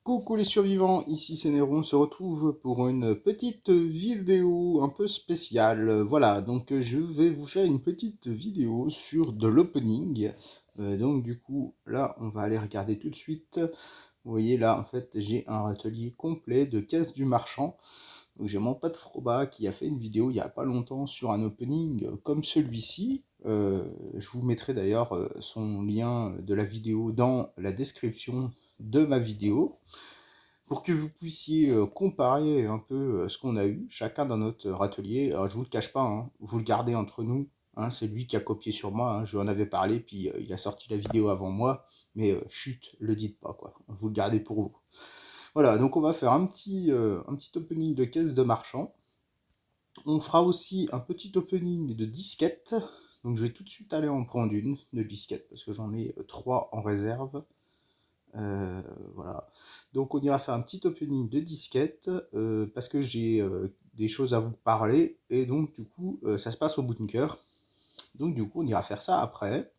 Coucou les survivants, ici c'est Néron, on se retrouve pour une petite vidéo un peu spéciale. Voilà, donc je vais vous faire une petite vidéo sur de l'opening. Donc du coup, là, on va aller regarder tout de suite. Vous voyez là, en fait, j'ai un atelier complet de caisse du marchand. Donc j'ai mon pote Froba qui a fait une vidéo il n'y a pas longtemps sur un opening comme celui-ci. Je vous mettrai d'ailleurs son lien de la vidéo dans la description de ma vidéo pour que vous puissiez comparer un peu ce qu'on a eu, chacun dans notre atelier. Alors, je vous le cache pas, hein, vous le gardez entre nous, hein, c'est lui qui a copié sur moi, hein, je lui en avais parlé, puis il a sorti la vidéo avant moi, mais chut, le dites pas, quoi, vous le gardez pour vous. Voilà, donc on va faire un petit opening de caisse de marchand. On fera aussi un petit opening de disquette, donc je vais tout de suite aller en prendre une de disquette, parce que j'en ai trois en réserve. Euh, voilà. Donc on ira faire un petit opening de disquette parce que j'ai des choses à vous parler et donc du coup ça se passe au bunker. Donc du coup on ira faire ça après.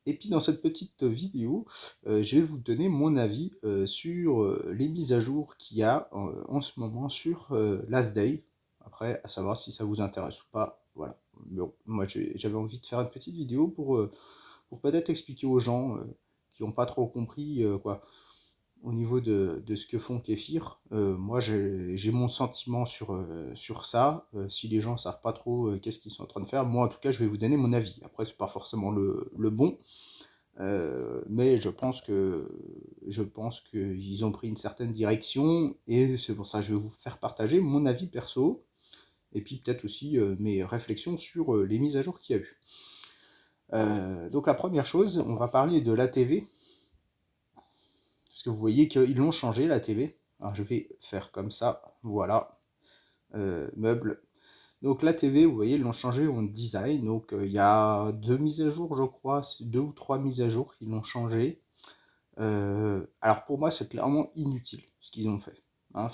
Et puis dans cette petite vidéo, je vais vous donner mon avis sur les mises à jour qu'il y a en ce moment sur Last Day. Après, à savoir si ça vous intéresse ou pas. Voilà. Bon, moi j'avais envie de faire une petite vidéo pour peut-être expliquer aux gens qui n'ont pas trop compris quoi au niveau de ce que font Kéfir. Moi, j'ai mon sentiment sur ça. Si les gens savent pas trop qu'est-ce qu'ils sont en train de faire, moi, en tout cas, je vais vous donner mon avis. Après, c'est pas forcément le bon, mais je pense qu'ils ont pris une certaine direction et c'est pour ça que je vais vous faire partager mon avis perso et puis peut-être aussi mes réflexions sur les mises à jour qu'il y a eu. Donc la première chose, on va parler de la TV. Parce que vous voyez qu'ils l'ont changé, la TV. Alors je vais faire comme ça, voilà, meuble. Donc la TV, vous voyez, ils l'ont changé en design. Donc il y a deux mises à jour, je crois, deux ou trois mises à jour qu'ils l'ont changé. Alors pour moi, c'est clairement inutile ce qu'ils ont fait. Hein,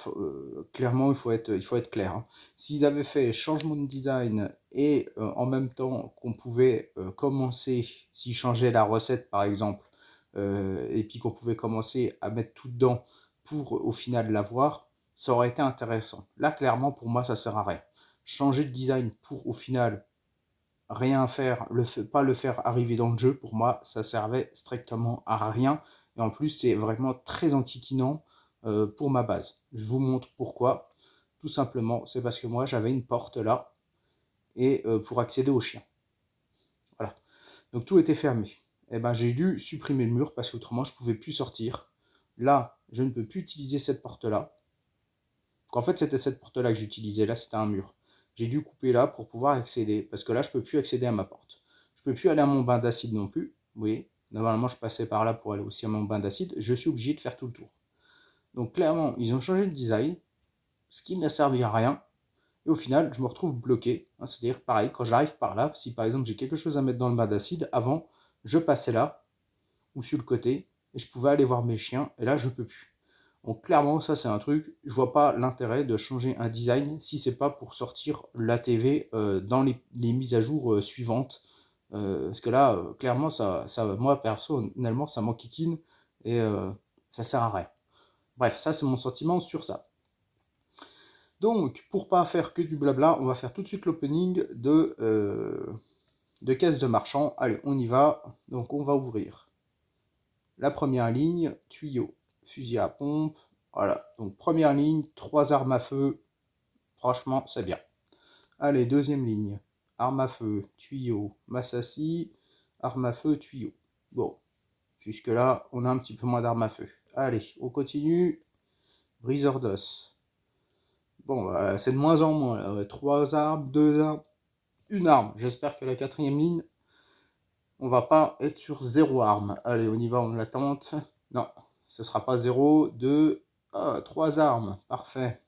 clairement, il faut être clair. Hein. S'ils avaient fait changement de design et en même temps qu'on pouvait commencer, s'ils changeaient la recette par exemple, et puis qu'on pouvait commencer à mettre tout dedans pour au final l'avoir, ça aurait été intéressant. Là, clairement, pour moi, ça sert à rien. Changer de design pour au final rien faire, pas le faire arriver dans le jeu, pour moi, ça servait strictement à rien. Et en plus, c'est vraiment très antiquinant pour ma base. Je vous montre pourquoi. Tout simplement, c'est parce que moi, j'avais une porte là, et pour accéder au chien. Voilà. Donc tout était fermé. Et ben, j'ai dû supprimer le mur parce qu'autrement, je ne pouvais plus sortir. Là, je ne peux plus utiliser cette porte-là. En fait, c'était cette porte-là que j'utilisais. Là, c'était un mur. J'ai dû couper là pour pouvoir accéder. Parce que là, je ne peux plus accéder à ma porte. Je ne peux plus aller à mon bain d'acide non plus. Vous voyez, normalement, je passais par là pour aller aussi à mon bain d'acide. Je suis obligé de faire tout le tour. Donc, clairement, ils ont changé le design, ce qui n'a servi à rien. Et au final, je me retrouve bloqué. C'est-à-dire, pareil, quand j'arrive par là, si par exemple j'ai quelque chose à mettre dans le bain d'acide, avant, je passais là, ou sur le côté, et je pouvais aller voir mes chiens, et là, je peux plus. Donc clairement, ça c'est un truc, je vois pas l'intérêt de changer un design si c'est pas pour sortir la TV dans les mises à jour suivantes. Parce que là, clairement, moi personnellement, ça m'enquiquine et ça sert à rien. Bref, ça c'est mon sentiment sur ça. Donc, pour pas faire que du blabla, on va faire tout de suite l'opening de caisse de marchand. Allez, on y va. Donc, on va ouvrir la première ligne, tuyau, fusil à pompe. Voilà, donc première ligne, trois armes à feu. Franchement, c'est bien. Allez, deuxième ligne, arme à feu, tuyau, massassi, arme à feu, tuyau. Bon, jusque-là, on a un petit peu moins d'armes à feu. Allez, on continue. Briseur d'os. Bon, c'est de moins en moins. Trois armes, deux armes, une arme. J'espère que la quatrième ligne, on va pas être sur zéro arme. Allez, on y va, on la tente. Non, ce sera pas zéro, deux, trois armes. Parfait.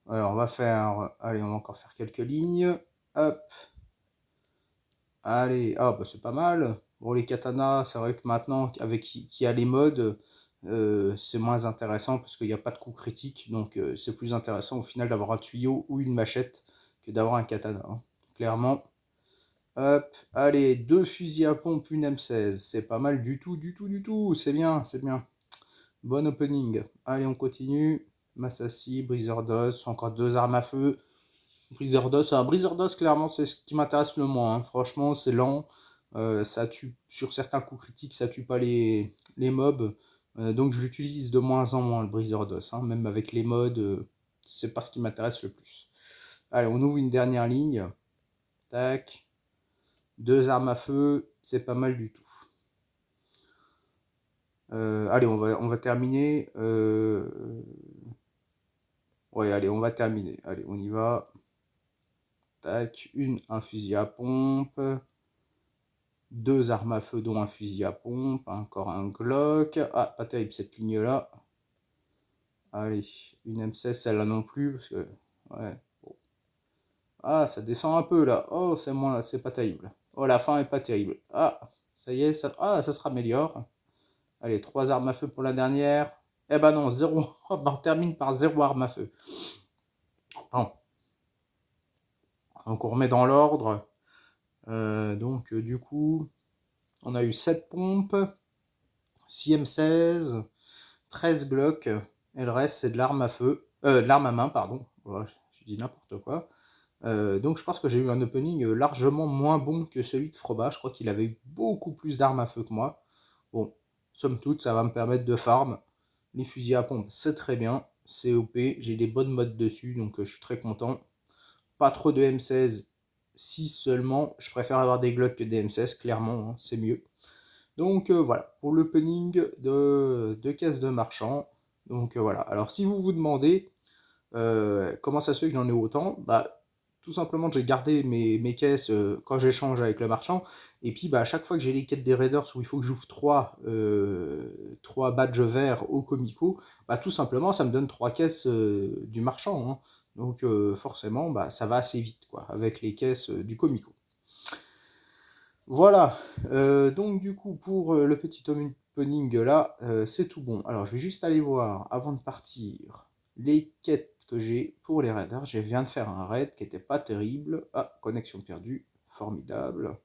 Alors, on va faire... Allez, on va encore faire quelques lignes. Hop. Allez, ah bah c'est pas mal. Bon, les katanas, c'est vrai que maintenant, avec qui a les modes, c'est moins intéressant parce qu'il n'y a pas de coup critique. Donc, c'est plus intéressant au final d'avoir un tuyau ou une machette que d'avoir un katana. Hein. Clairement. Hop, allez, deux fusils à pompe, une M16. C'est pas mal du tout, du tout, du tout. C'est bien, c'est bien. Bon opening. Allez, on continue. Massassi, Breezer DOS, encore 2 armes à feu. Breezer DOS, clairement, c'est ce qui m'intéresse le moins, hein. Franchement, c'est lent. Ça tue, sur certains coups critiques, ça tue pas les mobs. Donc je l'utilise de moins en moins, le Breezer DOS, hein. Même avec les mods, c'est pas ce qui m'intéresse le plus. Allez, on ouvre une dernière ligne. Tac. 2 armes à feu, c'est pas mal du tout. Allez, on va terminer. Ouais, allez, on va terminer. Allez, on y va. Tac, un fusil à pompe. 2 armes à feu, dont un fusil à pompe. Encore un Glock. Ah, pas terrible cette ligne-là. Allez, une M16, celle-là non plus. Parce que. Ouais. Bon. Ah, ça descend un peu là. Oh, c'est pas terrible. Oh, la fin est pas terrible. Ah, ça y est, ça se raméliore. Allez, 3 armes à feu pour la dernière. Eh ben non, 0. On termine par 0 arme à feu. Bon. Donc on remet dans l'ordre. Donc du coup, on a eu 7 pompes, 6 M16, 13 Glock, et le reste c'est de l'arme à feu. De l'arme à main, pardon. Voilà, je dis n'importe quoi. Donc je pense que j'ai eu un opening largement moins bon que celui de Froba. Je crois qu'il avait eu beaucoup plus d'armes à feu que moi. Bon, somme toute, ça va me permettre de farm. Les fusils à pompe, c'est très bien. C'est OP, j'ai des bonnes modes dessus, donc je suis très content. Pas trop de M16, 6 seulement. Je préfère avoir des Glock que des M16, clairement, hein, c'est mieux. Donc voilà, pour l'opening de caisse de marchand. Donc voilà, alors si vous vous demandez comment ça se fait que j'en ai autant, bah tout simplement j'ai gardé mes caisses quand j'échange avec le marchand, et puis bah, à chaque fois que j'ai les quêtes des raiders où il faut que j'ouvre 3 badges verts au Comico, bah tout simplement ça me donne 3 caisses du marchand, hein. Donc forcément bah, ça va assez vite quoi, avec les caisses du Comico. Voilà, donc du coup pour le petit opening là, c'est tout bon. Alors je vais juste aller voir avant de partir les quêtes que j'ai pour les raiders. Je viens de faire un raid qui était pas terrible. Ah, connexion perdue, formidable.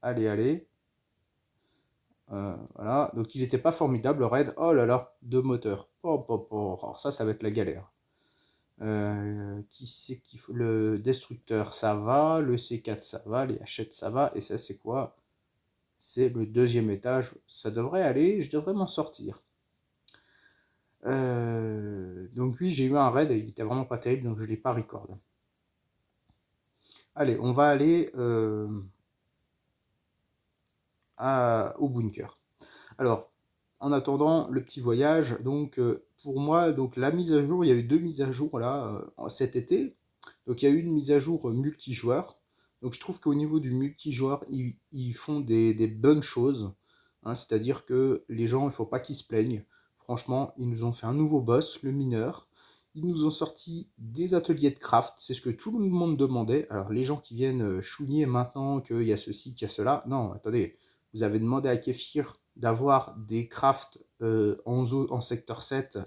Allez, allez. Voilà, donc il n'était pas formidable le raid. Oh là là, 2 moteurs. Oh, oh, oh. Alors ça va être la galère. Qui c'est qu'il faut? Le destructeur, ça va. Le C4, ça va. Les Hachette, ça va. Et ça, c'est quoi? C'est le 2e étage. Ça devrait aller. Je devrais m'en sortir. Donc oui, j'ai eu un raid. Il était vraiment pas terrible. Donc je l'ai pas record. Allez, on va aller au bunker. Alors, en attendant le petit voyage, donc pour moi, donc la mise à jour, il y a eu 2 mises à jour là cet été. Donc il y a eu une mise à jour multijoueur. Donc je trouve qu'au niveau du multijoueur, ils font des bonnes choses, hein. C'est-à-dire que les gens, il ne faut pas qu'ils se plaignent. Franchement, ils nous ont fait un nouveau boss, le mineur. Ils nous ont sorti des ateliers de craft, c'est ce que tout le monde demandait. Alors les gens qui viennent chouigner maintenant qu'il y a ceci, qu'il y a cela, non, attendez, vous avez demandé à Kéfir d'avoir des crafts en secteur 7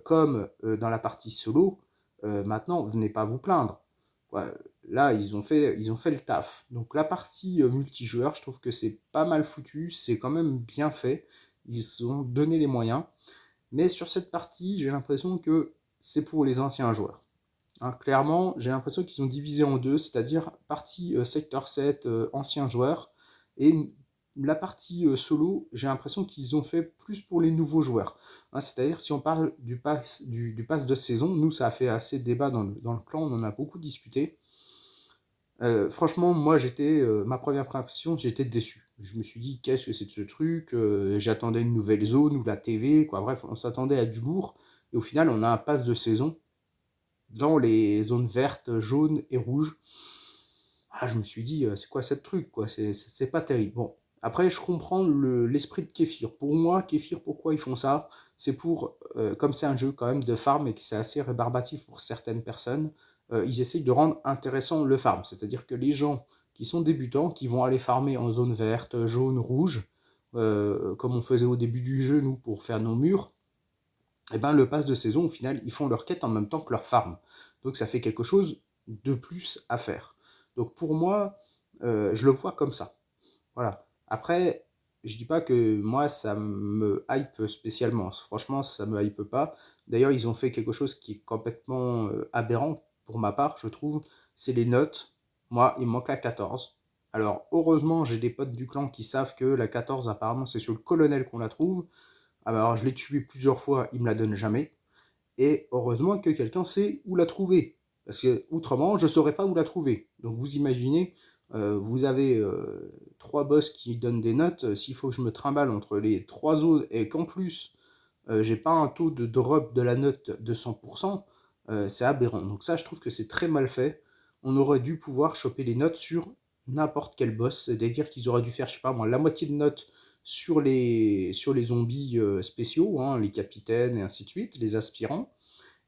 comme dans la partie solo. Maintenant, venez pas vous plaindre. Ouais, là, ils ont fait le taf. Donc la partie multijoueur, je trouve que c'est pas mal foutu, c'est quand même bien fait. Ils ont donné les moyens. Mais sur cette partie, j'ai l'impression que c'est pour les anciens joueurs, hein. Clairement, j'ai l'impression qu'ils sont divisés en deux, c'est-à-dire partie secteur 7, anciens joueurs, et la partie solo, j'ai l'impression qu'ils ont fait plus pour les nouveaux joueurs, hein. C'est-à-dire, si on parle du pass de saison, nous, ça a fait assez de débat dans le clan, on en a beaucoup discuté. Franchement, moi, ma première impression, j'étais déçu. Je me suis dit, qu'est-ce que c'est de ce truc? J'attendais une nouvelle zone ou la TV, quoi. Bref, on s'attendait à du lourd. Et au final, on a un pass de saison dans les zones vertes, jaunes et rouges. Ah, je me suis dit, c'est quoi cette truc, quoi? C'est pas terrible. Bon, après, je comprends l'esprit de Kéfir. Pour moi, Kéfir, pourquoi ils font ça? C'est comme c'est un jeu quand même de farm et que c'est assez rébarbatif pour certaines personnes, ils essayent de rendre intéressant le farm. C'est-à-dire que les gens qui sont débutants, qui vont aller farmer en zone verte, jaune, rouge, comme on faisait au début du jeu, nous, pour faire nos murs, et ben le pass de saison, au final, ils font leur quête en même temps que leur farm. Donc ça fait quelque chose de plus à faire. Donc pour moi, je le vois comme ça. Voilà. Après, je dis pas que moi ça me hype spécialement. Franchement, ça me hype pas. D'ailleurs, ils ont fait quelque chose qui est complètement aberrant pour ma part, je trouve. C'est les notes. Moi, il me manque la 14. Alors, heureusement, j'ai des potes du clan qui savent que la 14, apparemment, c'est sur le colonel qu'on la trouve. Alors, je l'ai tué plusieurs fois, il me la donne jamais. Et heureusement que quelqu'un sait où la trouver. Parce que, autrement, je ne saurais pas où la trouver. Donc, vous imaginez, vous avez trois boss qui donnent des notes. S'il faut que je me trimballe entre les trois autres et qu'en plus, j'ai pas un taux de drop de la note de 100%, c'est aberrant. Donc, ça, je trouve que c'est très mal fait. On aurait dû pouvoir choper les notes sur n'importe quel boss. C'est-à-dire qu'ils auraient dû faire, je sais pas moi, la moitié de notes sur les zombies spéciaux, hein, les capitaines et ainsi de suite, les aspirants,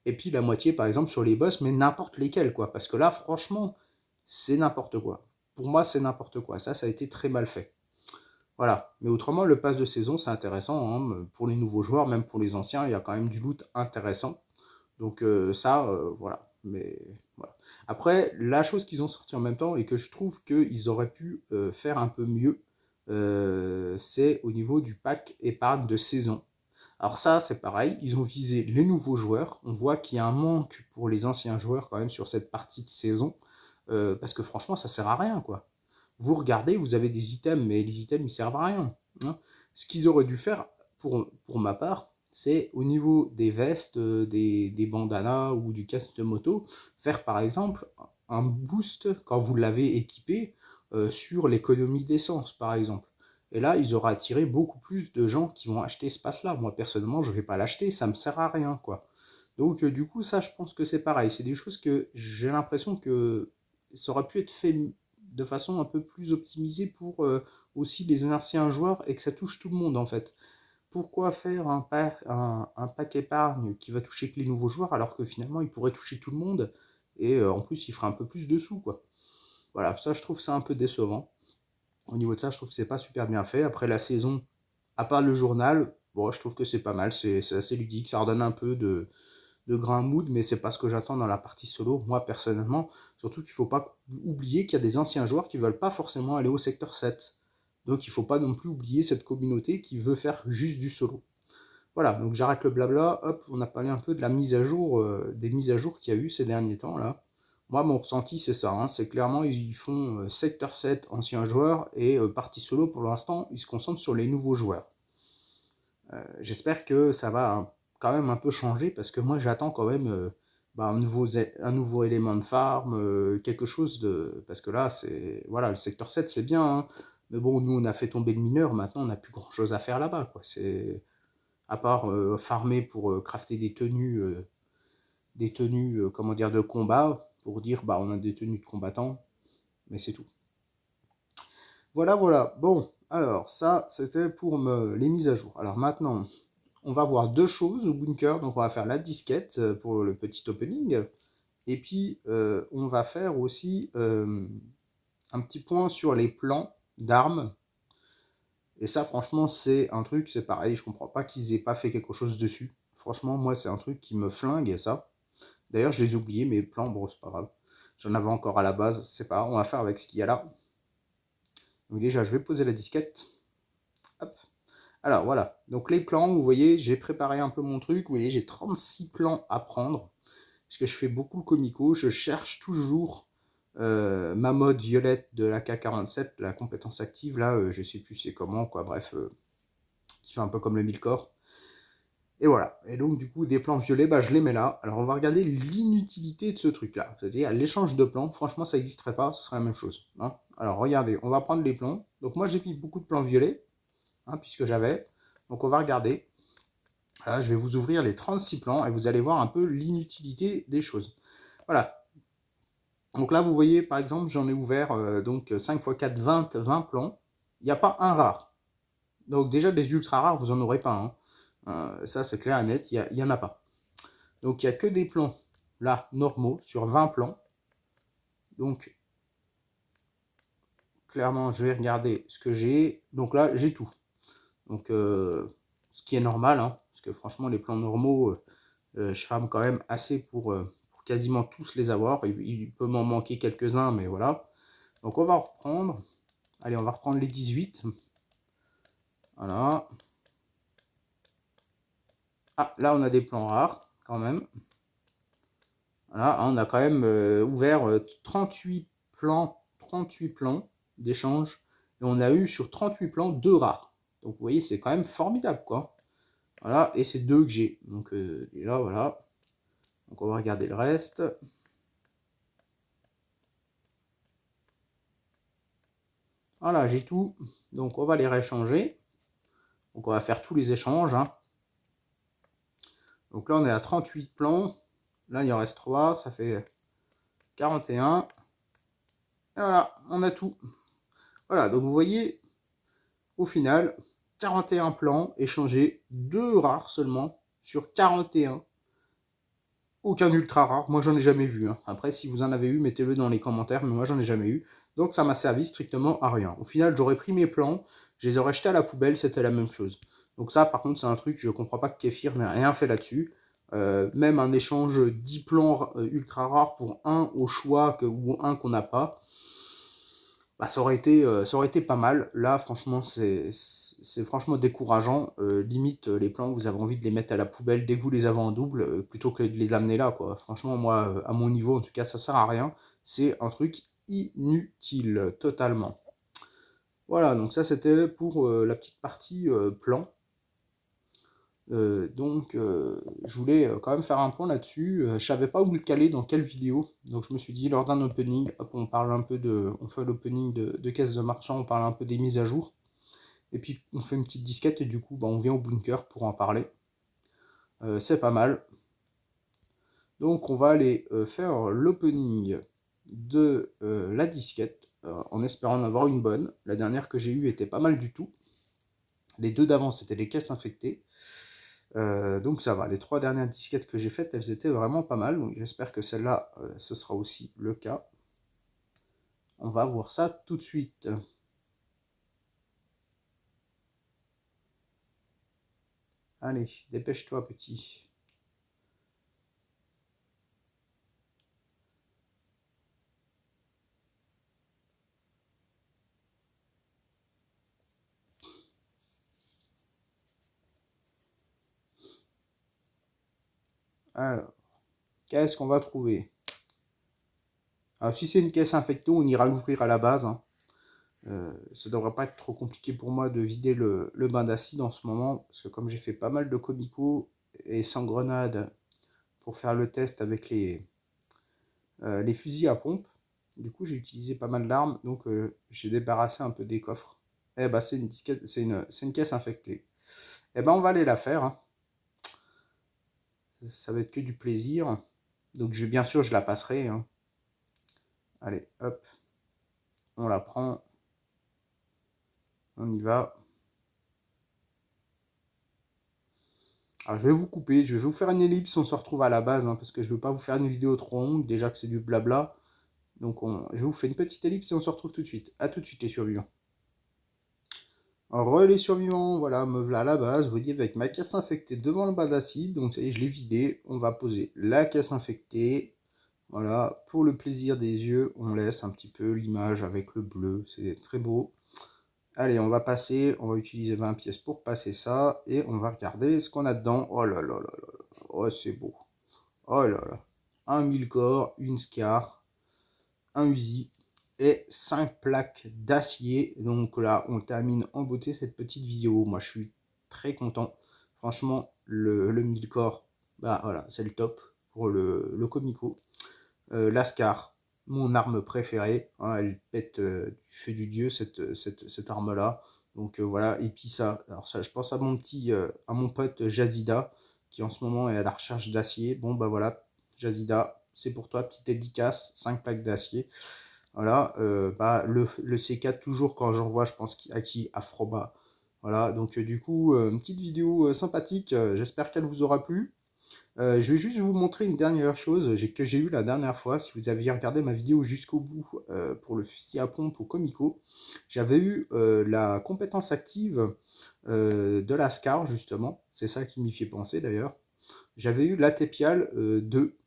et puis la moitié par exemple sur les boss, mais n'importe lesquels, quoi. Parce que là, franchement, c'est n'importe quoi. Pour moi, c'est n'importe quoi. Ça a été très mal fait. Voilà. Mais autrement, le pass de saison, c'est intéressant, hein. Pour les nouveaux joueurs, même pour les anciens, il y a quand même du loot intéressant. Donc ça, voilà. Mais voilà. Après, la chose qu'ils ont sorti en même temps et que je trouve qu'ils auraient pu faire un peu mieux, c'est au niveau du pack épargne de saison. Alors ça, c'est pareil, ils ont visé les nouveaux joueurs. On voit qu'il y a un manque pour les anciens joueurs quand même sur cette partie de saison, parce que franchement, ça sert à rien, quoi. Vous regardez, vous avez des items, mais les items, ils servent à rien, hein. Ce qu'ils auraient dû faire, pour ma part, c'est au niveau des vestes, des bandanas ou du casque de moto, faire par exemple un boost quand vous l'avez équipé sur l'économie d'essence, par exemple. Et là, ils auraient attiré beaucoup plus de gens qui vont acheter ce pass-là. Moi, personnellement, je ne vais pas l'acheter, ça me sert à rien, quoi. Donc, du coup, ça, je pense que c'est pareil. C'est des choses que j'ai l'impression que ça aurait pu être fait de façon un peu plus optimisée pour aussi les anciens joueurs et que ça touche tout le monde, en fait. Pourquoi faire un pack épargne qui va toucher que les nouveaux joueurs alors que finalement, il pourrait toucher tout le monde et en plus, il fera un peu plus de sous, quoi. Voilà, ça, je trouve ça un peu décevant. Au niveau de ça, je trouve que c'est pas super bien fait. Après la saison, à part le journal, bon, je trouve que c'est pas mal, c'est assez ludique, ça redonne un peu de grain mood, mais c'est pas ce que j'attends dans la partie solo, moi personnellement. Surtout qu'il faut pas oublier qu'il y a des anciens joueurs qui veulent pas forcément aller au secteur 7. Donc il faut pas non plus oublier cette communauté qui veut faire juste du solo. Voilà, donc j'arrête le blabla, hop, on a parlé un peu de la mise à jour, des mises à jour qu'il y a eu ces derniers temps là. Moi, mon ressenti, c'est ça, hein, c'est clairement, ils font secteur 7 anciens joueurs et partie solo pour l'instant, ils se concentrent sur les nouveaux joueurs. J'espère que ça va quand même un peu changer parce que moi, j'attends quand même un nouveau élément de farm, quelque chose de. Parce que là, c'est. Voilà, le secteur 7 c'est bien, hein, mais bon, nous, on a fait tomber le mineur, maintenant, on n'a plus grand chose à faire là-bas, quoi. C'est à part farmer pour crafter des tenues comment dire, de combat, pour dire bah on a des tenues de combattants, mais c'est tout. Voilà, voilà. Bon, alors ça, c'était pour les mises à jour. Alors maintenant, on va voir deux choses au bunker. Donc on va faire la disquette pour le petit opening, et puis on va faire aussi un petit point sur les plans d'armes. Et ça, franchement, c'est un truc, c'est pareil, je comprends pas qu'ils aient pas fait quelque chose dessus. Franchement, moi, c'est un truc qui me flingue, ça. D'ailleurs, je les ai oubliés, mes plans, bon, c'est pas grave. J'en avais encore à la base, c'est pas grave, on va faire avec ce qu'il y a là. Donc déjà, je vais poser la disquette. Hop. Alors voilà, donc les plans, vous voyez, j'ai préparé un peu mon truc. Vous voyez, j'ai 36 plans à prendre. Parce que je fais beaucoup le comico, je cherche toujours ma mode violette de la K47, la compétence active, là, je sais plus c'est comment, quoi, bref, qui fait un peu comme le mille-corps. Et voilà. Et donc, du coup, des plans violets, bah, je les mets là. Alors, on va regarder l'inutilité de ce truc-là. C'est-à-dire, l'échange de plans, franchement, ça n'existerait pas, ce serait la même chose, hein. Alors, regardez, on va prendre les plans. Donc, moi, j'ai mis beaucoup de plans violets, hein, puisque j'avais. Donc, on va regarder. Là, je vais vous ouvrir les 36 plans et vous allez voir un peu l'inutilité des choses. Voilà. Donc là, vous voyez, par exemple, j'en ai ouvert donc 5 x 4, 20 plans. Il n'y a pas un rare. Donc, déjà, des ultra rares, vous n'en aurez pas, hein. Ça, c'est clair et net, il n'y en a pas. Donc il n'y a que des plans là normaux sur 20 plans. Donc clairement je vais regarder ce que j'ai. Donc là j'ai tout. Donc ce qui est normal, hein, parce que franchement les plans normaux, je farme quand même assez pour quasiment tous les avoir. Il peut m'en manquer quelques-uns, mais voilà. Donc on va reprendre. Allez, on va reprendre les 18. Voilà. Ah, là on a des plans rares, quand même. Voilà, on a quand même ouvert 38 plans d'échange. Et on a eu sur 38 plans 2 rares. Donc vous voyez, c'est quand même formidable, quoi. Voilà, et c'est 2 que j'ai. Donc déjà, voilà. Donc on va regarder le reste. Voilà, j'ai tout. Donc on va les rééchanger. Donc on va faire tous les échanges, hein. Donc là on est à 38 plans. Là il en reste 3, ça fait 41. Et voilà, on a tout. Voilà, donc vous voyez, au final, 41 plans échangés, 2 rares seulement sur 41. Aucun ultra rare, moi j'en ai jamais vu, hein. Après, si vous en avez eu, mettez-le dans les commentaires, mais moi j'en ai jamais eu. Donc ça m'a servi strictement à rien. Au final, j'aurais pris mes plans, je les aurais jetés à la poubelle, c'était la même chose. Donc ça, par contre, c'est un truc, je comprends pas que Kéfir n'ait rien fait là-dessus. Même un échange 10 plans ultra rares pour un au choix ou un qu'on n'a pas, bah, ça aurait été pas mal. Là, franchement, c'est franchement décourageant. Limite, les plans, vous avez envie de les mettre à la poubelle dès que vous les avez en double, plutôt que de les amener là, quoi. Franchement, moi, à mon niveau, en tout cas, ça sert à rien. C'est un truc inutile, totalement. Voilà, donc ça, c'était pour la petite partie plan. Je voulais quand même faire un point là-dessus. Je savais pas où le caler, dans quelle vidéo. Donc je me suis dit, lors d'un opening, hop, on fait l'opening de caisse de marchand, on parle un peu des mises à jour. Et puis on fait une petite disquette et du coup, bah, on vient au bunker pour en parler. C'est pas mal. Donc on va aller faire l'opening de la disquette, en espérant en avoir une bonne. La dernière que j'ai eue était pas mal du tout. Les deux d'avant, c'était les caisses infectées. Donc ça va, les 3 dernières disquettes que j'ai faites, elles étaient vraiment pas mal, donc j'espère que celle-là, ce sera aussi le cas. On va voir ça tout de suite. Allez, dépêche-toi petit. Alors, qu'est-ce qu'on va trouver? Alors si c'est une caisse infectée, on ira l'ouvrir à la base, hein. Ça devrait pas être trop compliqué pour moi de vider le bain d'acide en ce moment, parce que comme j'ai fait pas mal de comico et sans grenade pour faire le test avec les fusils à pompe, du coup j'ai utilisé pas mal d'armes, donc j'ai débarrassé un peu des coffres. Eh bah c'est une disquette, c'est une caisse infectée. Eh ben on va aller la faire, hein. Ça va être que du plaisir. Donc bien sûr je la passerai, hein. Allez, hop, on la prend, on y va. Alors je vais vous couper, je vais vous faire une ellipse, on se retrouve à la base, hein, parce que je ne veux pas vous faire une vidéo trop longue, déjà que c'est du blabla. Donc je vous fais une petite ellipse et on se retrouve tout de suite. A tout de suite les survivants. Les survivants, voilà, me voilà à la base, vous voyez, avec ma caisse infectée devant le bas d'acide, donc ça y est, je l'ai vidé, on va poser la caisse infectée, voilà, pour le plaisir des yeux, on laisse un petit peu l'image avec le bleu, c'est très beau. Allez, on va passer, on va utiliser 20 pièces pour passer ça, et on va regarder ce qu'on a dedans. Oh là là là là, oh c'est beau, oh là là, un Milcor, une Scar, un Uzi, et 5 plaques d'acier. Donc là, on termine en beauté cette petite vidéo. Moi, je suis très content. Franchement, le Milcor, bah voilà, c'est le top pour le Comico. L'Ascar, mon arme préférée, hein, elle pète du feu du dieu, cette arme-là. Donc voilà, et puis ça, alors ça, je pense à mon pote Jazida, qui en ce moment est à la recherche d'acier. Bon bah voilà, Jazida, c'est pour toi, petite dédicace, 5 plaques d'acier. Voilà, bah, le C4, toujours quand j'en vois, je pense à qui? À Froba. Voilà, donc du coup, une petite vidéo sympathique, j'espère qu'elle vous aura plu. Je vais juste vous montrer une dernière chose que j'ai eue la dernière fois. Si vous aviez regardé ma vidéo jusqu'au bout pour le fusil à pompe au Comico, j'avais eu la compétence active de la SCAR, justement. C'est ça qui m'y fait penser d'ailleurs. J'avais eu l'ATEPIAL 2.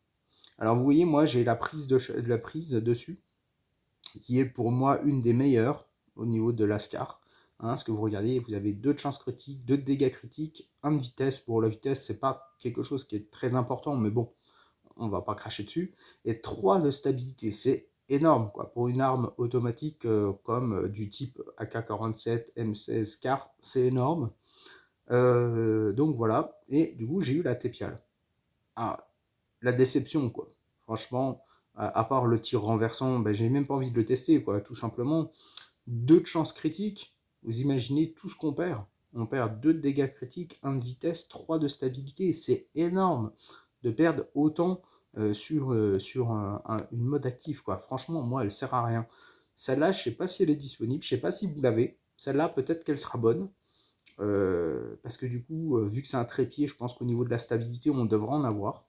Alors vous voyez, moi j'ai la prise dessus, qui est pour moi une des meilleures au niveau de l'ASCAR. Hein, ce que vous regardez, vous avez 2 de chance critique, 2 de dégâts critiques, 1 de vitesse. Bon, la vitesse, c'est pas quelque chose qui est très important, mais bon, on va pas cracher dessus. Et 3 de stabilité, c'est énorme, quoi. Pour une arme automatique comme du type AK-47, M16, CAR, c'est énorme. Donc voilà, et du coup, j'ai eu la Tepial. Ah, la déception, quoi. Franchement, à part le tir renversant, ben, j'ai même pas envie de le tester, quoi, tout simplement. 2 de chance critique, vous imaginez tout ce qu'on perd. On perd 2 de dégâts critiques, 1 de vitesse, 3 de stabilité. C'est énorme de perdre autant sur une mode active, quoi. Franchement, moi, elle sert à rien. Celle-là, je sais pas si elle est disponible, je sais pas si vous l'avez. Celle-là, peut-être qu'elle sera bonne. Parce que du coup, vu que c'est un trépied, je pense qu'au niveau de la stabilité, on devra en avoir.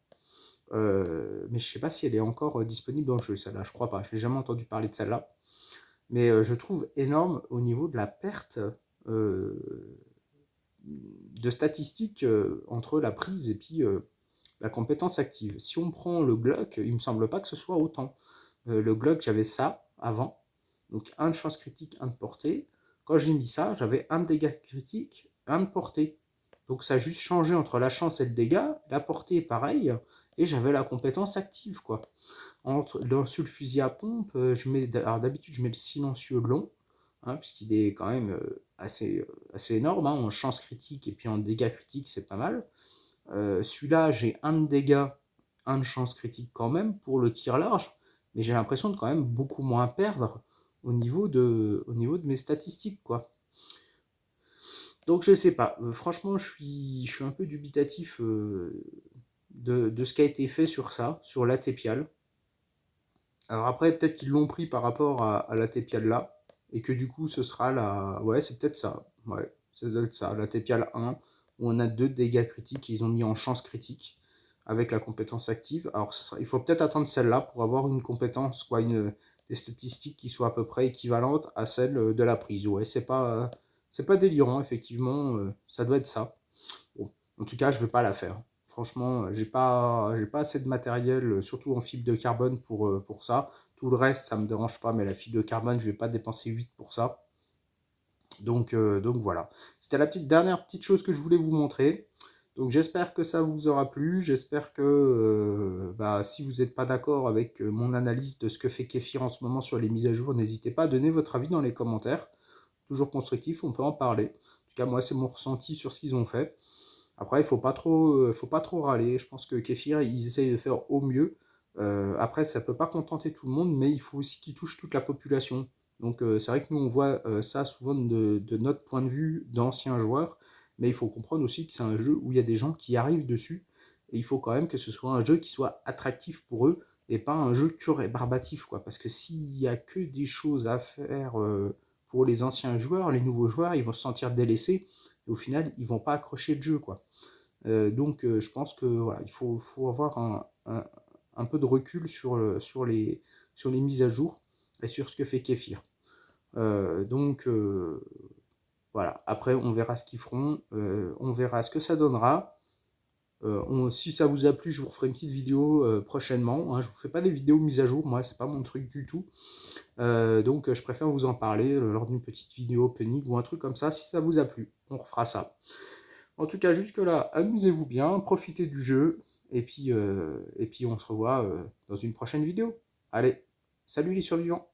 Mais je sais pas si elle est encore disponible dans le jeu, celle-là. Je crois pas. Je n'ai jamais entendu parler de celle-là. Mais je trouve énorme au niveau de la perte de statistiques entre la prise et puis la compétence active. Si on prend le Glock, il me semble pas que ce soit autant. Le Glock, j'avais ça avant. Donc un de chance critique, un de portée. Quand j'ai mis ça, j'avais un de dégâts critique, un de portée. Donc ça a juste changé entre la chance et le dégât. La portée, pareil. Et j'avais la compétence active, quoi. Sur le fusil à pompe, d'habitude, je mets le silencieux long, hein, puisqu'il est quand même assez énorme, hein, en chance critique et puis en dégâts critiques, c'est pas mal. Celui-là, j'ai un de dégâts, un de chance critique quand même pour le tir large, mais j'ai l'impression de quand même beaucoup moins perdre au niveau de mes statistiques, quoi. Donc je sais pas, franchement je suis un peu dubitatif de ce qui a été fait sur ça, sur l'ATPial. Alors après, peut-être qu'ils l'ont pris par rapport à la Tepial là, et que du coup, ce sera la... Ouais, c'est peut-être ça. Ouais, ça doit être ça. La Tepial 1, où on a 2 dégâts critiques, ils ont mis en chance critique, avec la compétence active. Alors, il faut peut-être attendre celle-là pour avoir une compétence, quoi, des statistiques qui soient à peu près équivalentes à celles de la prise. Ouais, c'est pas délirant, effectivement, ça doit être ça. Bon, en tout cas, je ne vais pas la faire. Franchement, j'ai pas assez de matériel, surtout en fibre de carbone pour ça. Tout le reste, ça me dérange pas, mais la fibre de carbone, je vais pas dépenser 8 pour ça. Donc voilà. C'était la dernière petite chose que je voulais vous montrer. Donc j'espère que ça vous aura plu. J'espère que bah, si vous n'êtes pas d'accord avec mon analyse de ce que fait Kéfir en ce moment sur les mises à jour, n'hésitez pas à donner votre avis dans les commentaires. Toujours constructif, on peut en parler. En tout cas, moi, c'est mon ressenti sur ce qu'ils ont fait. Après, il faut pas trop râler. Je pense que Kéfir, ils essayent de faire au mieux. Après, ça peut pas contenter tout le monde, mais il faut aussi qu'ils touchent toute la population. Donc, c'est vrai que nous, on voit ça souvent de notre point de vue d'anciens joueurs, mais il faut comprendre aussi que c'est un jeu où il y a des gens qui arrivent dessus, et il faut quand même que ce soit un jeu qui soit attractif pour eux, et pas un jeu que rébarbatif, quoi. Parce que s'il y a que des choses à faire pour les anciens joueurs, les nouveaux joueurs, ils vont se sentir délaissés, et au final, ils vont pas accrocher le jeu, quoi. Donc je pense que voilà, il faut avoir un peu de recul sur les mises à jour et sur ce que fait Kéfir. Donc voilà, après on verra ce qu'ils feront, on verra ce que ça donnera. Si ça vous a plu, je vous referai une petite vidéo prochainement, hein. Je vous fais pas des vidéos mises à jour, moi c'est pas mon truc du tout. Donc je préfère vous en parler lors d'une petite vidéo opening ou un truc comme ça. Si ça vous a plu, on refera ça. En tout cas, jusque-là, amusez-vous bien, profitez du jeu, et puis on se revoit dans une prochaine vidéo. Allez, salut les survivants!